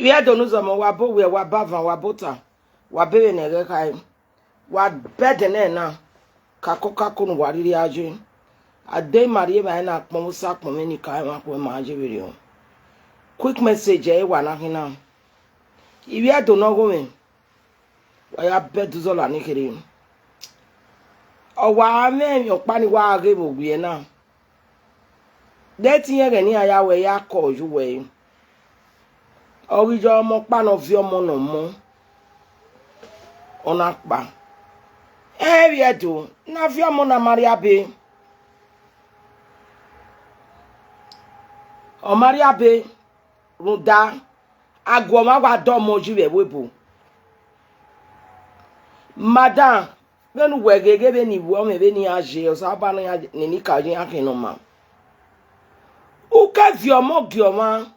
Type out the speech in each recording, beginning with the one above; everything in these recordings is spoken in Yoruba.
We don't know some wabo we wabava wabota wabere ne kai wa bedene na kakoko no wariri aje ade marie ba na akpom sa akpom ni kai ma ko ma aje biri o quick message e wa na hina we don't know go me wa ya bedu zola ni kiri o wa me yo pani wa age bo gbe na de tin ye ni aya we ya ko ju we orijo mo pa no vi omo no mo ona pa we do na vi omo na maria be o maria be ruda agwo ma gwa do mo ju we webo madam benu wegege be ni wo me be ni age o sa ba no ya ni ka jin akin no ma u ka vi omo gioma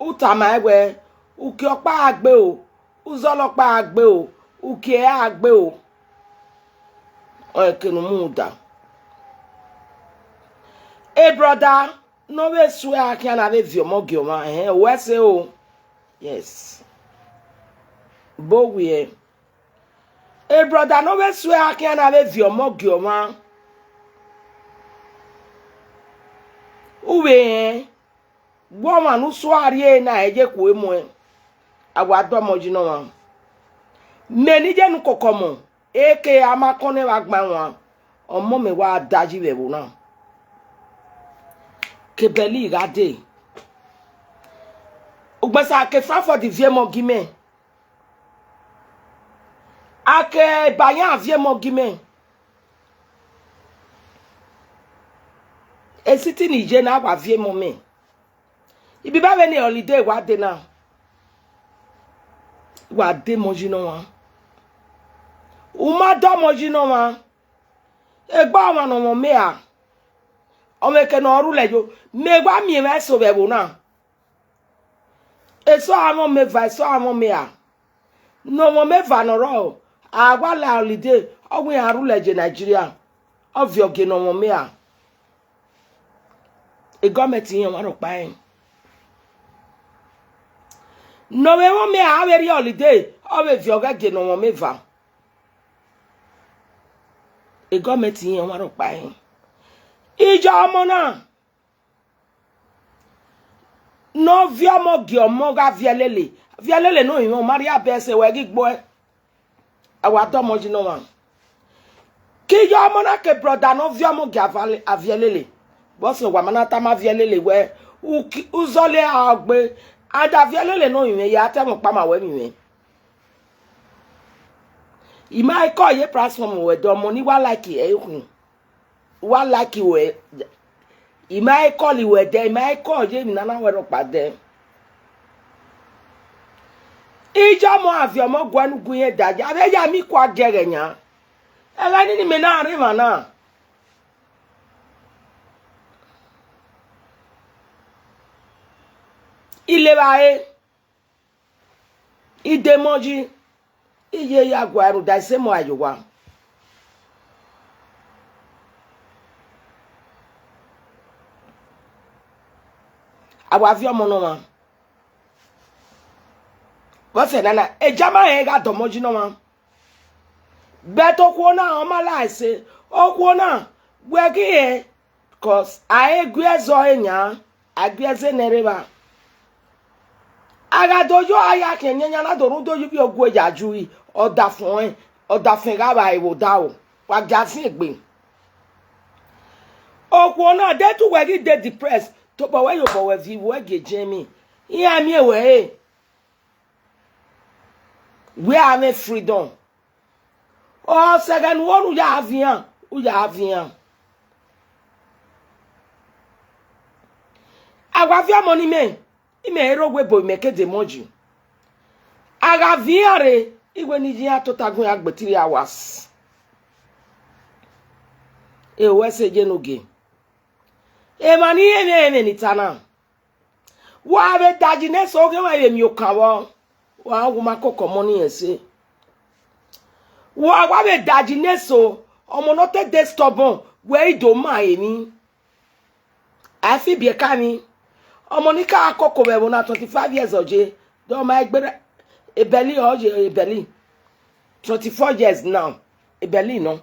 utama egbe uki opa agbe o uzolopa agbe o uki agbe o ekenu muda brother no we swe akia na be vi omo gioma we say o yes bo we brother no we swe akia na be vi omo gioma uwe woman who swari na eje ku emu agwado moji no wa meni Iyenukokomon eke amakone wa gba won omo me wa daji bebo na kebeli gade ugbesa ke for the vie mo gime ake bayan vie mo gime e siti ni je na wa vie mo me ibi ba we ni holiday wa de na wa de moji no wa uma do moji no wa egba wa no mo me a o me ke no rule jo me gba mi me so be bo na eso amo me va so amo me a no mo me va no ro agwa la holiday o we arule je Nigeria ovio ge no mo me a e government yin wa ro pa yin no me won me a very holiday o be fi oga ge no won me va e government yin wa ro pa yin ijo omo na no vi omo ge omo ga vielele no yin maria be se we gigbo e awa to mo ji no wan ki jo omo na ke brother no vi omo ge avielele bo se wa manata ma vielele we uzole agbe ada vielele no yin ya temo pa ma we mi ima ko ye platform we do mo ni wa like e kun wa like we ima ko li we de ima ko je mi na we ro pade ijo mo afi omo gwanu gun ye daje abe ya mi kwa gere nya e ga ni me na ri ma na ile bae idemoji iye ya gwaru da se mo ayowa awa fi omo no ma wo se nana e jama e ga domoji no ma beto ko na o ma lai se o ko na we ki e cause ae gwezo enya agweze nereba aga dojo aya kenyanya na dorun doju bi ogu ejaju yi oda fun ga ba iwo da o wa gasin egbe okwo na de tu we gi de depressed to bo we yo bo we vi we ge jemi iya mi ewe we have freedom o second one u ya avian agwa fi money me ime erogwe bo imekede moju aga viare igwe ni ji atotagun agbetiri hours e wese je noge e mani eme ni tana wa be daji ne so ge wa emi okawo wa wu Iyenukokomon ni ese wa be daji ne so omo no te de stubborn we do ma emi afi bi ka mi omo ni ka akoko be bo na 25 years oje Do my a belly or a belly. 24 years now. A belly no.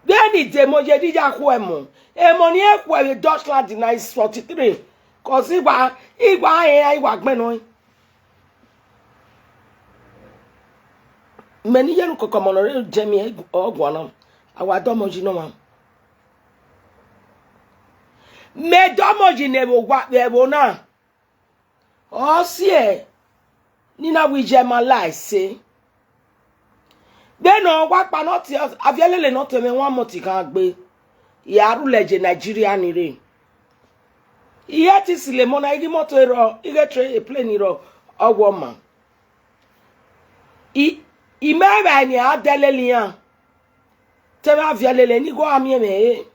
Then it demoje dija kwemo. E money ekwe Dutchland denies 43. Cause iwa gbeno. Many Iyenukokomon or Jamie or Guanam. Our domoji no man. Me domoji never what they wona. Oh, see, Nina we Gemalize say. Then no what not avialele not me one motika be. Yaru leje Nigeria ni re. Yet is lemona igi moto ero, ige a plane ero, a woman. Imeba ni adelelian. Tema avialele ni go amie me.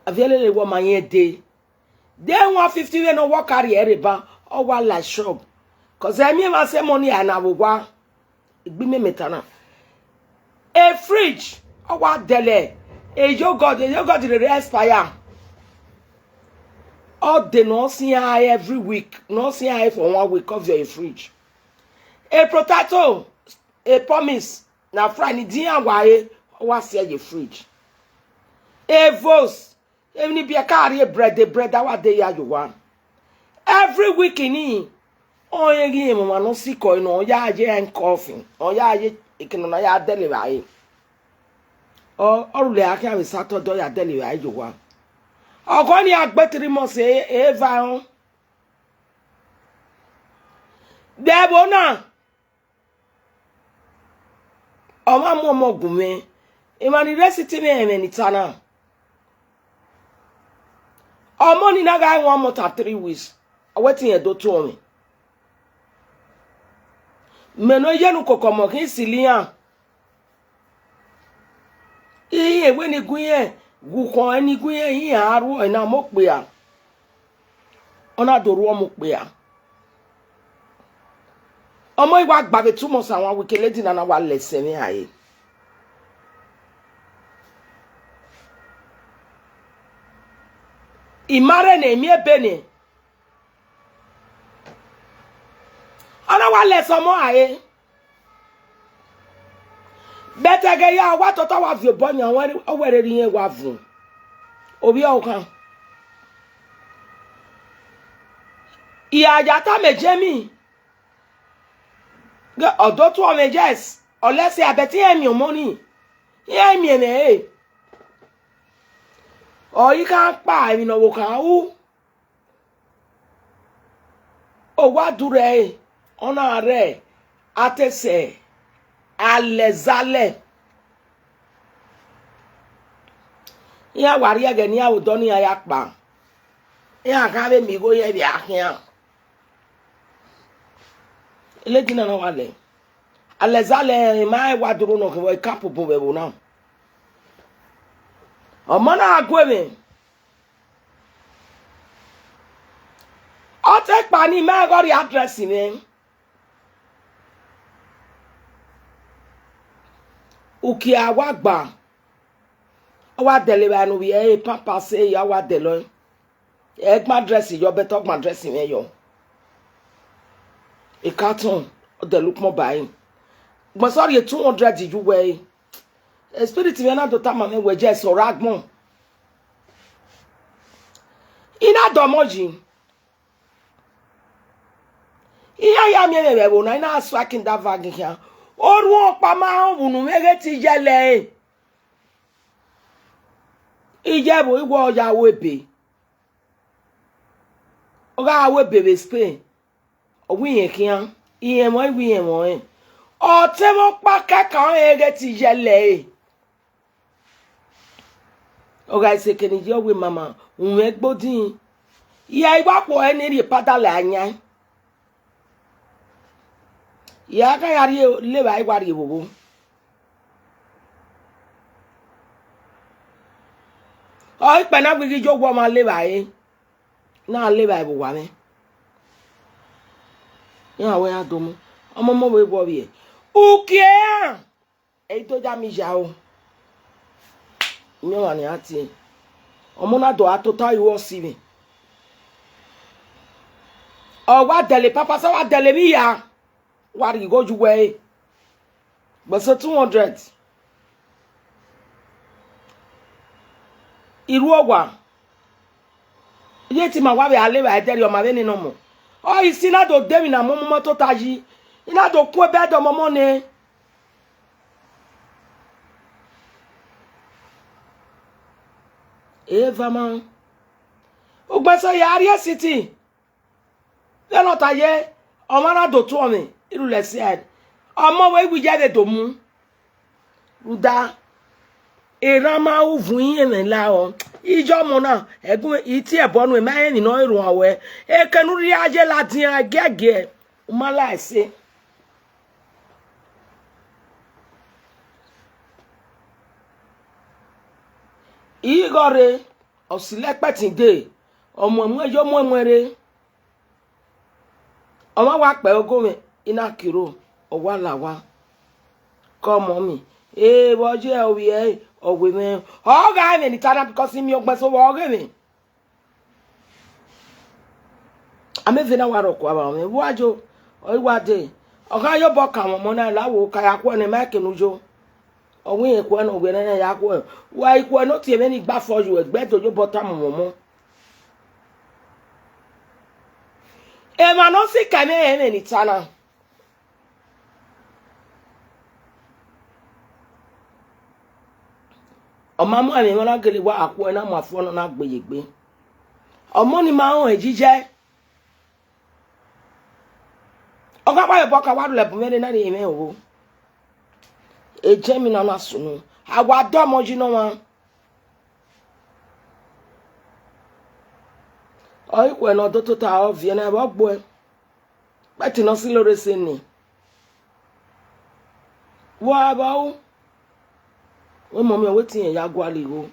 Avialele woman ye day. Then 150 we no work carry ereba or one like shop. Cause I mean I say money and I will wa. It be me metana. A fridge or what dele. A yogurt the expire. All the no see I every week. No see I for 1 week of your fridge. A potato, a promise. Now Friday dia why what say your fridge. A vose. Even if you carry bread, the bread that what they are you want. Every week in here, oh yeah, game man no sick or no yeah and coughing. Oh yeah, you can no yeah deliver. Oh, only I can Saturday ya deliver you want. Oh, go ni agbetiri mo say eva. Debo na. O ma mo gume. E ma ni resiti me ni tana. Our money na guy 1 month or 3 weeks. I waiting a do to me. Meno Iyenukokomon kin silian. Iye we ni guye, gu kon ani guye yin aru ina mo pe a. Ona doru o mo pe a. Omo iwa gbabe 2 months awon wikeledi na wa lese mi aye. Imare ne mi ebene. Ona wa le somo aye. Betege ya wa toto wa fi bonya won o were ri yen wa fun. Obi o kan. Iya ja ta meje mi. Ge odo tu o mejes. Olese abeti emi o money. Ye mi ene oh, you can't buy me no woka. Oh, what do they? Honore. Atese. Alezale. Ya wari again ya udoni ya yakba. Ya kabe mi go ye bi akia. Ele dina no wale. Alezale mai waduro no ko kapo bo be na. Omana agweme. O take pani me go the address me. Uki awagba. Owa deliver no we e papa say ya wa delo. E my dress yo better my dress me yo. E carton o de look more buy. But sorry 200 you weigh. Spirit me na do tama me we just oragbon. Ina domoji. Iya ya mi me bo na ina swaking that bag here. Oru opa ma wunu mege ti jele. Ijebo igwo ya webe. Oga webe be Spain. Owiyen kian. Iye mo wiyen mo e. O te mo pa kakan ege ti jele. Oga se keni jo we mama unwe gbodin iya igba po eni ri padale anya ya ka yari le ba igwa ri bobo o ipe na gbi jo gbo ma le ba e na le ba bo wa me ya we adomo omo mo we gbo bi e ukie e to ja mi ja o mi wa ni ati omo na do atota iwo si mi o wa dele papa so wa dele mi ya wa ri go ju we but so 200 iru owa ye ti ma wa be ale wa dele o ma be ni no mo o isi na do de mi na mo mo to taji ina do ku be do mo mo ne Eva man Ogbaso ya Aria City le no ta ye o ma na do to mi iru le si ad omo we gbi jade do mu ruda erama uvun yin me la o ijo mo na egun iti e bonu e ma yin ni no irun awe e kanu ri aje latin agege o ma la se Igore osilepetinde omo mu ejo mu enwere omo wa pe ogomi ina kiro o wa la wa come on me boje owi owe me o ga me ni tada because mi ogbe so wo ge me ameze na wa roko aba me wajo o wa de o ga yo bo ka mo na lawo ka ya ko ni ma ke nujo Owen e kwa no gbe na ya kwa wa ikwa no tie me ni gba for you egbe to jo bota momo e ma no si ka me ni tana o ma mu ami mo na gele wa akwa na ma fo no na gbeyegbe omo ni ma hon ejije o ga pa e boka wa le bu me na ni me o ejemi na nasunu agwa domo ji no wa oi kwe no do to ta o vie na bo gbo e pati no si lore se ni wa ba o mo mi wetin ya gwa le o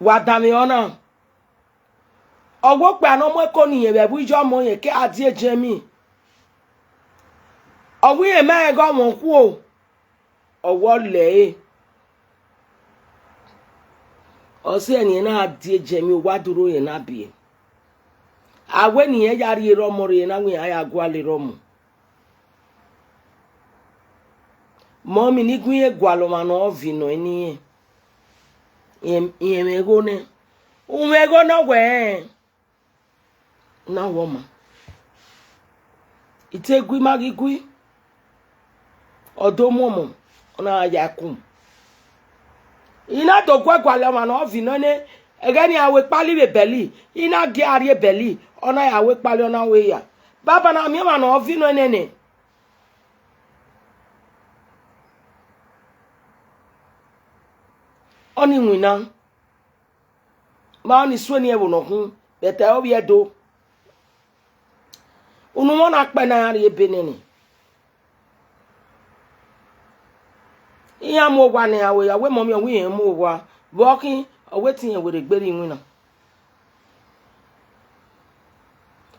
wa da mi ona owo pe ana mo ko ni yen be bu ijo mo yen ke adi ejemi Owi e ma ego won ku o owo le o se eni na die jemi wa duro yen na bi awe ni e yari ro mo re na wi aya gwa le ro mo mo mi ni gun e gwa lo ma no vi no eni e me go ne u me go no we na wo ma ite gwi magi gwi odomomo ona yakun ina to gwagwa le ma no vi no ne egeni awe pali be beli ina gi ari beli ona yawe pali ona we ya baba na mi ma no vi no nene oni wina ma oni sueni e wono hun bete obi edo unu mo na pe na ari benene iya mo gwa ni awe ya we mo mi owi yen mo gwa bokin owe tin yen were gberi nwina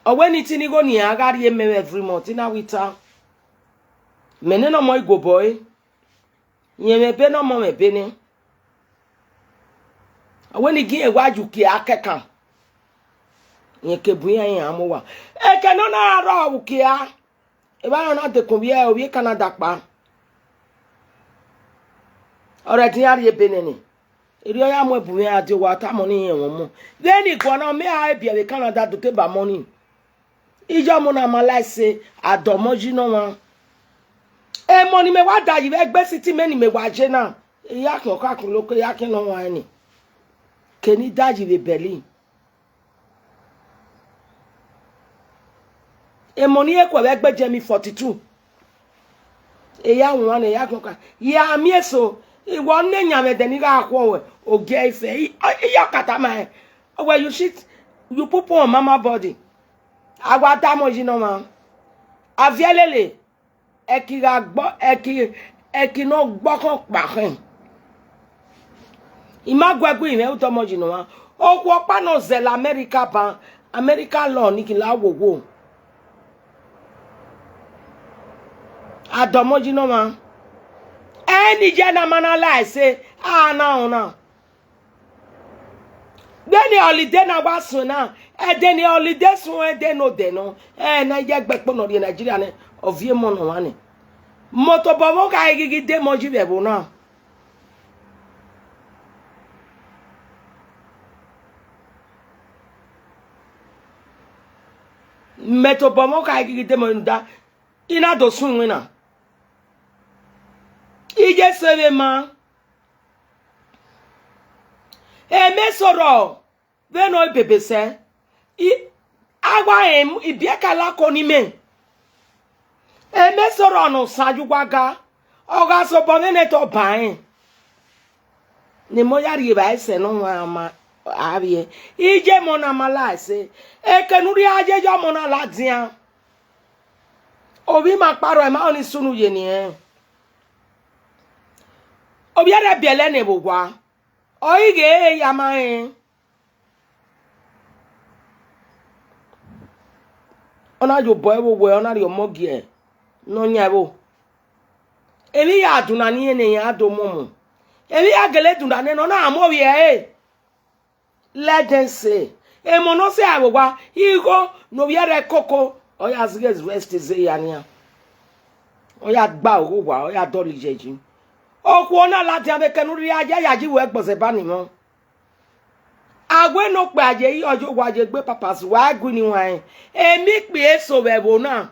owe ni tini go ni agari eme every month na wita mene no mo igo boy yen me be no mo me be ni owe ni gi ewaju ki akeka yen ke bu yen amowa e ke no na ro ki a e ba na de kun bi e obi Canada pa ore tin ari benene iri oya mo ebu me ade wa ta mo ni yen won mo then iko na me a bia be Canada do te ba money ijo mo na ma laise adomoji no wa e mo ni me wa da yi egbe city me ni me wa je na iya kan ka kun lo ko ya kin no wa ni keni daji be Berlin e mo ni e ko egbe je mi 42 e ya won na ya kan ka ya mi eso iwo nne nya me de ni ga akwo we oge ife iya kata ma where you shit you poop on mama body agwa damo ji no ma avielele ekira gbo eki no gbo kan pa kan imagwagwe ime u tomo ji no ma okwo pa no zel America ban America law ni kin la wowo adomo ji no ma any jana mana lie say na una then the holiday na wa so na then holiday so they no de no na ye gbekpo no de Nigeria ne ovie mo no wane moto bomo ka gigi de mo jibe bo na meto bomo ka gigi de mo nda ina do sun wina ije sebe ma me soro ve no bebe se agwa ibiekala ko ni me me soro no saju gwaga oga so bomene to ban ni mo yari ba ese no wa ma abie ije mo na mala se ekenuri aje jo mo na ladian obi ma paro e ma oni sunu ye ni obi ara biele ne bugwa oige ya ma ona jo boy wo ona ri omogie no nyabo eli ya duna ni ene ya do momo eli ya gele duna ne no na amowie let them say e mo no say agwa igo no bi are koko oya zige rest ze ya ni oya gba ogwa oya do lijeji oku ona lati abekenu ri aje yaji we gbose ba ni mo agwe no pe aje yi ojo wa je gbe papas wa gu ni wan emi pe eso bebo na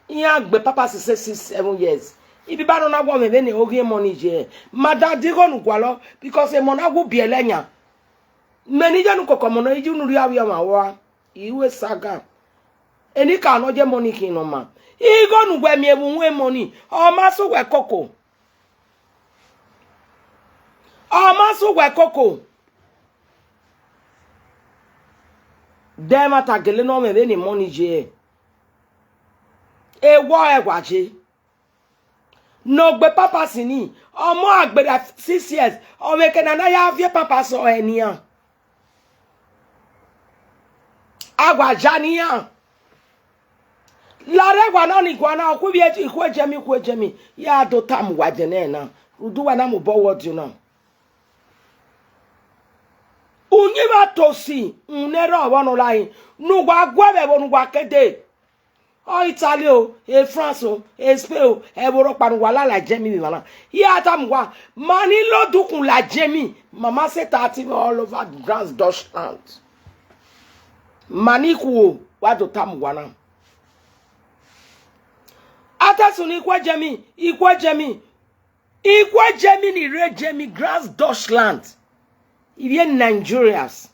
iya gbe papas 6-7 years ibi ba no na gwo me ni ogie money je mada digo nu gwalo because e mo na gwo bi elenya meni Iyenukokomon no iju nu ri awi ma wa iwe saga eni ka no je money kin no ma igo nu gwe mi ebu nwe money o ma so we koko Dema tagele no me ni money je ewo egwaje no gbe papa sini omo agbera 6 years o me kenana ya vie papa so enian agwaja nian lare gwa no ni gwa na ku bi ikwe ya do tam waje na udu wa na mo bo word you know unyi ba tosi unero wono lai nugwa gwabe bo nugwa kede o Italy o e France o e Spain o e boro panu wala la jemi mi wala ya tamwa mani lo dukun la jemi mama say 30 all over Grand Deutschland mani ku wa do tamwa na ata suni ikwe jemi ni re jemi Grand Deutschland Even Nigerians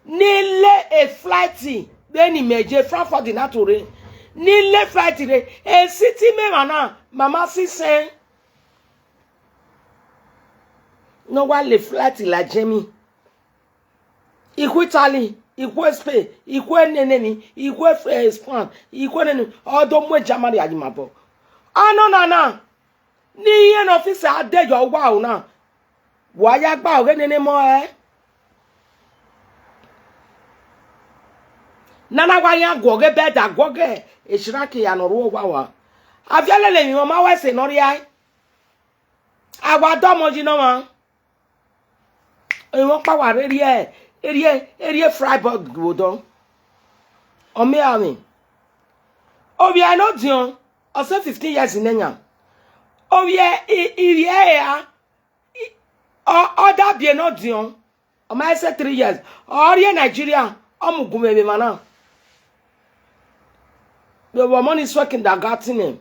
nile a flighty then meje Frankfurt natore nile flighty re a city me mana mama si say no one le flighty la jemi ikwe Italy ikwe Spain ikwe neneni ikwe Spain ikwe neneni odo mo Germany ajimabo ano na ni yen officer adejo wa o na waya gba oge nene mo nana waya goge beda goge eshiraki ya noru wa afialele mi ma wese nori ai agwado moji no ma won pa wa eri Freiburg godo o me ami obi I no dion o se 15 years nenya obi iri ya other be not dion o ma say 3 years or here Nigeria o mugumebe mana the woman is working that got him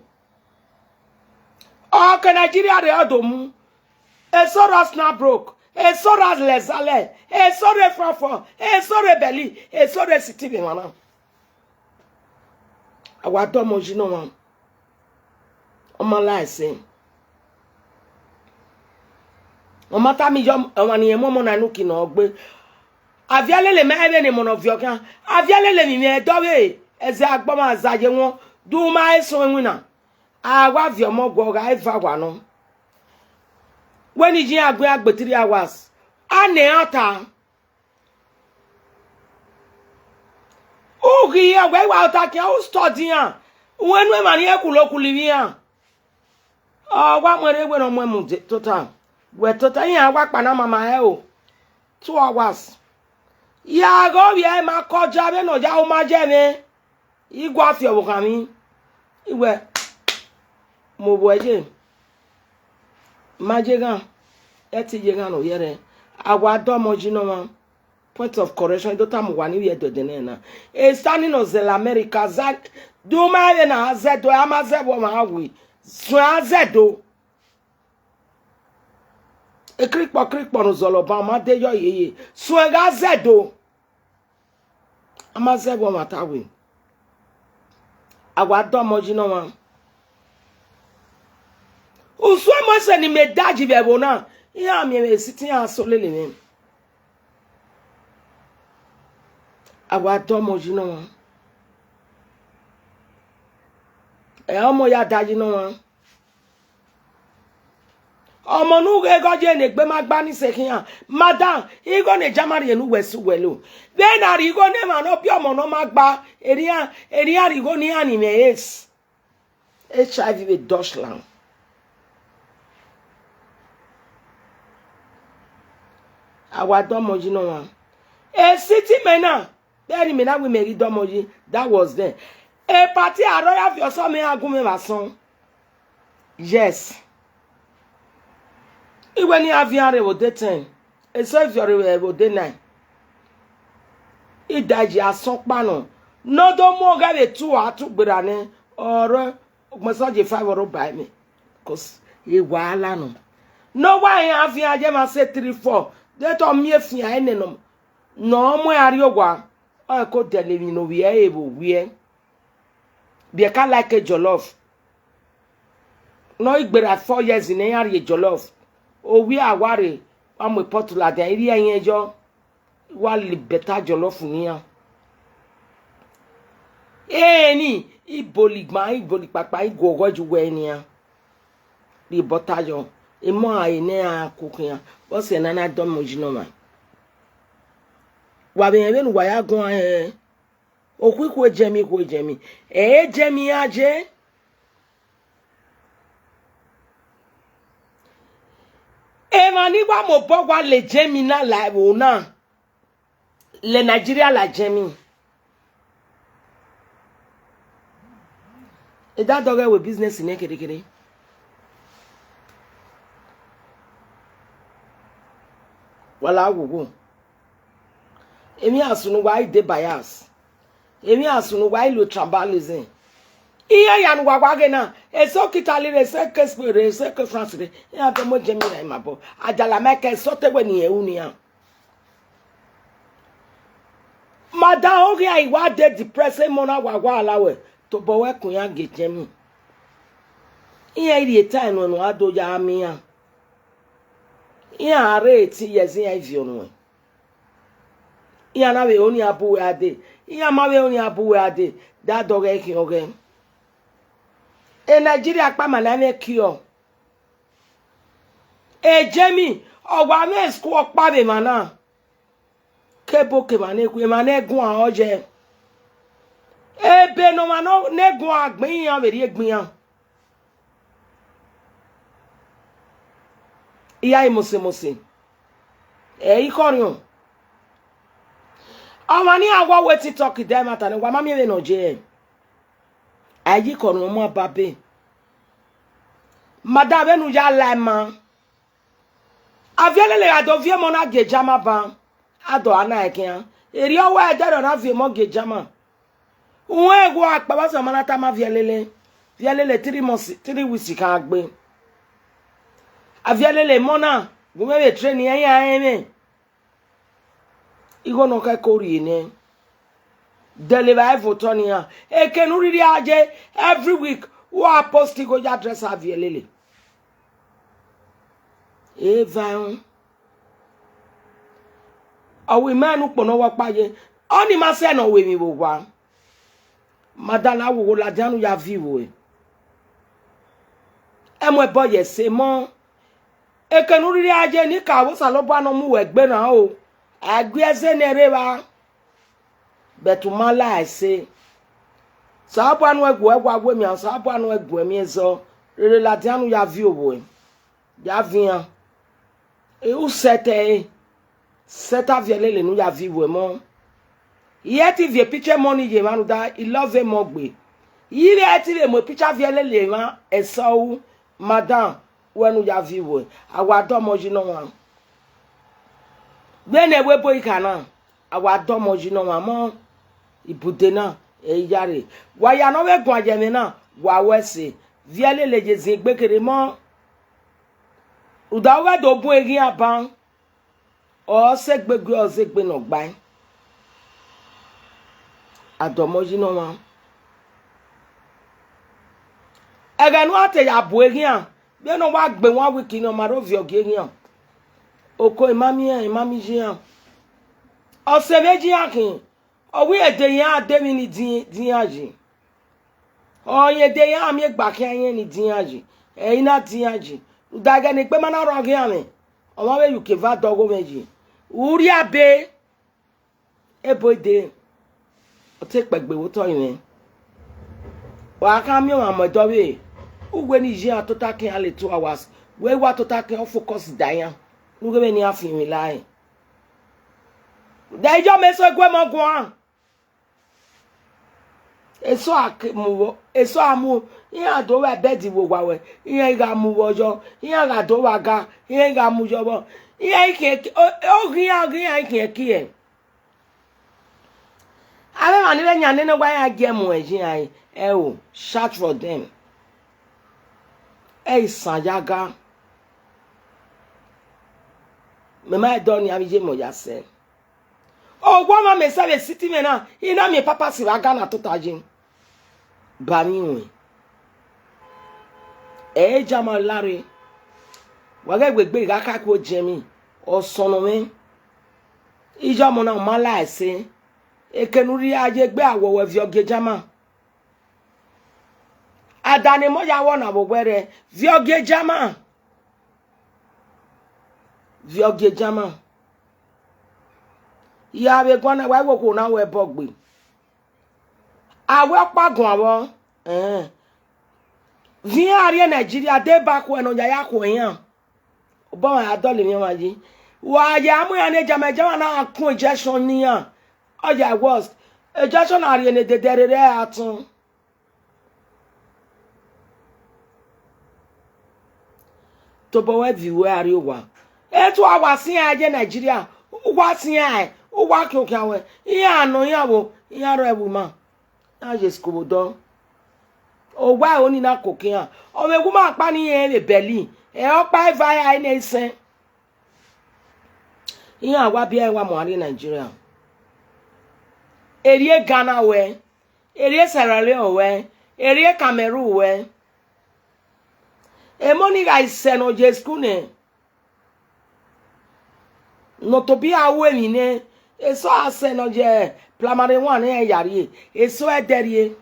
o ke Nigeria re odomu e so ras na broke e so ras lesale e so re frafo e so re beli e so re city be mana awado moji no wan o ma lai say o mata mi jo wani emo na nuki no gbe avialele me ebe ni mono viokan avialele mi me dowe eze agboma azaje won du ma eso nwina agwa vio mo gwo ga eva gwa no weni ji agbe 3 hours ane ata ogi agbe wa ata ki o study an wenu e mani ekulokuli wi an wa mwere egbe no mu total we total yin agwa pa na mama 2 hours Ya go ye ma koja be no ja o ma je me. Igwa fi owo kan mi. Iwe mo boje. Ma je gan. E ti je gan no yere. Awa do mo ji no ma. Point of correction do tam wa ni we do de na. E standing on the America za do ma ye na zedo ama zebo ma hawi. So azedo. E krikpo no zolo ba ma de yo yeye. So ga zedo. Ama zebo ma tawi. Awa do mo ji no ma. Uso mo se ni medaji bebo na. Ya mi sitting aso lele me. Awa do mo ji no ma. E omo ya daji no ma. Omo nu ge goje ne gbe ma gba ni sekian. Madam, he go ne jamari enu wesu welo. Then ari go ne ma no pi omo no ma gba. Eri go ni ani me AIDS. HIV with Deutschland. Awa domoji no one. A city mena. Then mena we meri domoji. That was there. A party a royal for some me agume mason. Yes. Even you have your revo de 10. E so if your revo de 9. I daji asok pano. No do mo ga le 2 atu gbirane or massage 5 euro buy me. Cause e wahala no. No why have you ajema say 3 4. They told me if you are no more ariogwa. I could tell you no we are able we they can't like a jollof. No, it be at 4 years in a area jollof. Oh, we are worried. I'm with Portula, the area in your while better jollof near. Any ibolic my ibolic papa go what you wear near the botajo. E mo ai ne a cooking. What's another domojinoma? Wabe even waya go eh. O quick Jemmy. Jemmy aje. E mani wa mo bogwa le Jemmy na live ona. Le Nigeria la Jemmy. E that dog with business in ekere. Wala gugu. Emi asunu why de bias. Emi asunu why lo tribalism. Iya yan wagwage na. Eso kitali re se kespere se ke France re. Ya be mo jemi na mabo. Adala meke sote we ni ewu ni an. Madam ogi ai wa de depressed mona wagwa alawe. To bowe kun ya ge jemi. Iya iri time no ado ya ami ya. Iya are ti yezi ya ivio no. Iya na we oni abu we ade. Iya ma we oni abu we ade. That dog eki oge. E Nigeria pa ma na me kio. E Jemi ogwa me school pa be mana. Kebo ke ma ne ku ma ne gun an oje. E be no ma no ne gun agbin yan we ri egbin yan. Iya imose. E ikorin. Ọmọ ni agwa weti talk dem ata ni wa mami we no je. Ayi korin mo babe. Madame nu ya lema. Aviele le ado vie mo na gejama ba. Ado ana ekian. Eri owo e dero na vie mo gejama. Won ego apa ba so manata ma vielele. Vielele 3 months 3 weeks kan agbe. Aviele mo na go me train yan yan me. Igo no ka kori ne. Deliver votonia. E kenu riri aje every week wa post go ya address avielele. E van. Awi manu pono wa paye. Oni ma se no we mi wo wa. Madala wo la dianu ya vivo e. E mo boye se mo. E kenu riri aje ni ka wo salobo anu mu we gbe na o. Agbe ese nere ba. Betumala ese. Sabu anu egwu mi an sabu anu egwu mi ezo. Rere la dianu ya vi owo e. Ya vi an. E u sete e. Seta viele le nu ya vive mo. Yeti vie picture money je manu da I love mo gbe. Yiri ati le mo picture viele le ma esau madam wenu ya vive. Awa do mo jino wan. Bene we boy kana. Awa do mo jino wan mo ibude na e yare. Wa ya no we gun ajeme na wa wese. Viele le je zin gbekere mo. Uda we do bun egin aban. O se gbegbe o se gbe no gban. Adomoji no wan. Eganu ate ya bu egin an. Be no wa gbe wan wiki no maro vi ogi egin an. Oko imami ji an. O se meji akin. O wi ede yan ade mi ni din aji. O ye de yan mi gba ki yan ni din aji. E ina din aji. Udaga ni pe mana ro gi an mi. O ma we UK va dogo meji. Uri abe eboide o te pegbe wo to yin wa kan mi o amodo we ugwe ni je atota kin ale 2 hours we wa tota kin focus dayan nuge be ni afin mi lai da ijo me so gwe mo gun eso amu yan do wa bedi wo wa we yan ga mu wojo yan ga do wa ga yan ga mu jobo yan ke o yan ke ave mani le nyan ne gwa yan ge mu ejin ai e o shout for them e sanjaga me ma do ni amije mo ya se o gwa ma me sabe city me na ina mi papa si wa ga na to tajin ba mi won e jama lare wa ga gbegbe ga ka ko jemi o sono mi ijo mo na ma la ese ekenuri aje gbe awowe vi oge jama adani mo ya wona bo gbere vi oge jama ya be gona wa wo ko na we bogbe awe pagun awo vi ari Nigeria de ba ko eno ya ko yan bo adole mi wa ji wa ya mu ya ne jama na kun injection ni yan oja was injection ari ene de derere atun to bo we vi we ari wa etu awasin aje Nigeria wa sin ai o wa ki o kan we iya anu yawo iya ro ebu ma na je skobo don o wa oni na kokin an o me gu ma pa ni e Berlin e o pa via ine sen iya wa bi e wa mo ari Nigeria eri Ghana we eri Sierra Leone we eri Cameroon we e moni ga iseno je school ne no to bi awe mi ne eso aseno je primary 1 e yari eso ederie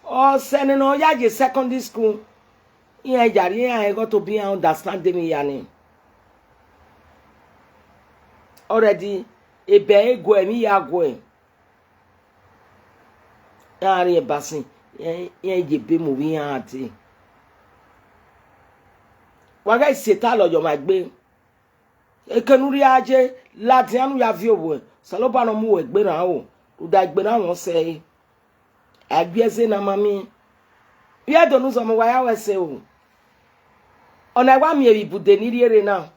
o sene no ya je secondary school e yari e go to be understand me yani already ebe ego emi ya go e yari basin e je be mo wi ati wa ga seta lo yo ma gbe ekenuri aje lati anu ya vi owo saloba no mu egbera o uda egbera won se agbieze na mami ye do nu zo mo wa ya wese o ona wa mi ebibude ni riere na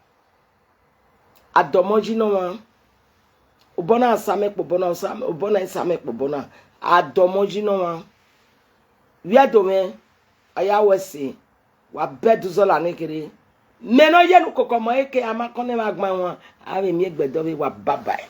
adomoji no wa obona asame po bona asame obona asame po bona adomoji no wa ye do me aya wese wa bedu zo la nekere meno Iyenukokomon eke amakone magba won ave mi egbedo we wa bye bye.